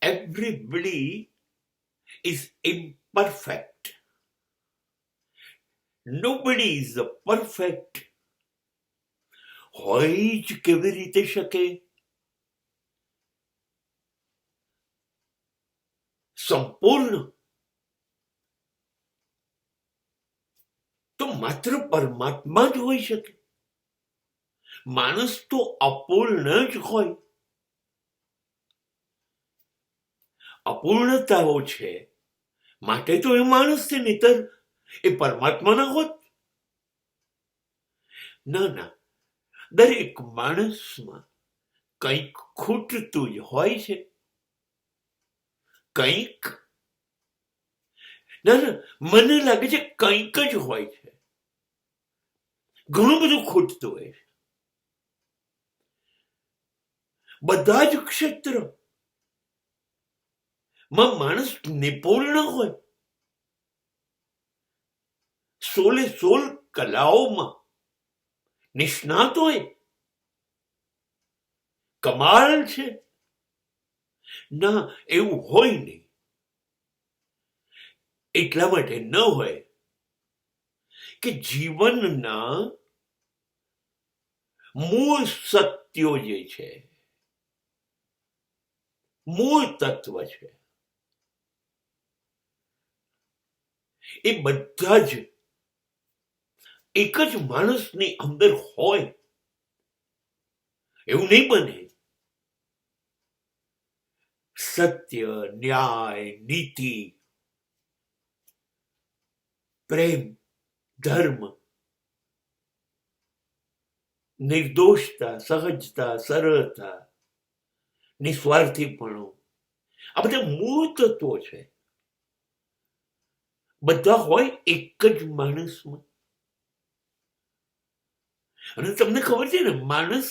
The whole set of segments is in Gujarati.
everybody is imperfect. Nobody is perfect. હોય જ કેવી રીતે શકે? સંપૂર્ણ તો માત્ર પરમાત્મા જ હોઈ શકે. માણસ તો અપૂર્ણ જ હોય. અપૂર્ણતાઓ છે માટે તો એ માણસ છે, નહીતર એ પરમાત્મા ના હોત. ના, દરેક માણસમાં કંઈક ખૂટતું જ હોય છે. કંઈક ના મને લાગે છે કંઈક જ હોય છે. ઘણું બધું ખૂટતું હોય છે. બધા જ ક્ષેત્ર માં માણસ નિપુણ હોય. 16 કલાઓમાં નિષ્ણાત હોય. કમાલ છે. ના, એવું હોય નહીં. એટલા માટે ન હોય કે જીવનના મૂળ સત્યો જે છે, મૂળ તત્વ છે, એ બધા જ એક જ માણસની અંદર હોય એવું નહીં બને. સત્ય, ન્યાય, નીતિ, પ્રેમ, ધર્મ, નિર્દોષતા, સહજતા, સરળતા, નિસ્વાર્થીપણું, આ બધા મૂળ તત્વો છે. બધા હોય એક જ માણસમાં. અને તમને ખબર છે ને, માણસ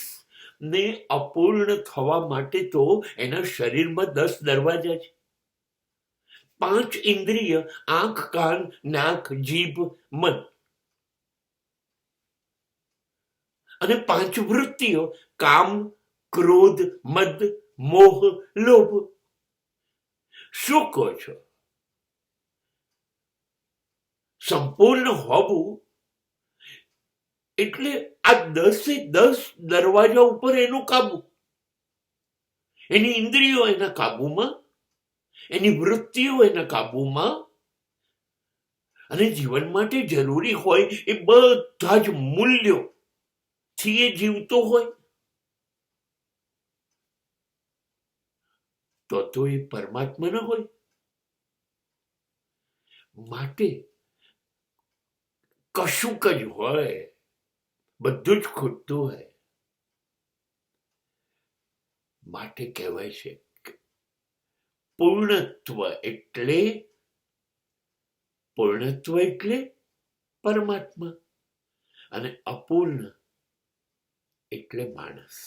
ને અપૂર્ણ થવા માટે તો એના શરીરમાં 10 દરવાજા છે. 5 ઇન્દ્રિય, આંખ, કાન, નાક, જીભ, મન, અને 5 વૃત્તિઓ, કામ, ક્રોધ, મદ, મોહ, લોભ. શું કહો છો? સંપૂર્ણ હોવું એટલે આ 10 દરવાજા ઉપર એનું કાબુ, એની ઇન્દ્રિયો એના કાબુમાં, એની વૃત્તિઓ એના કાબુમાં, અને જીવન માટે જરૂરી હોય એ બધા જ મૂલ્યો થી એ જીવતો હોય. તો એ પરમાત્મા ન હોય. માટે કશુંક જ હોય, બધું જ ખૂટતું હોય. માટે કહેવાય છે પૂર્ણત્વ એટલે પરમાત્મા, અને અપૂર્ણ એટલે માણસ.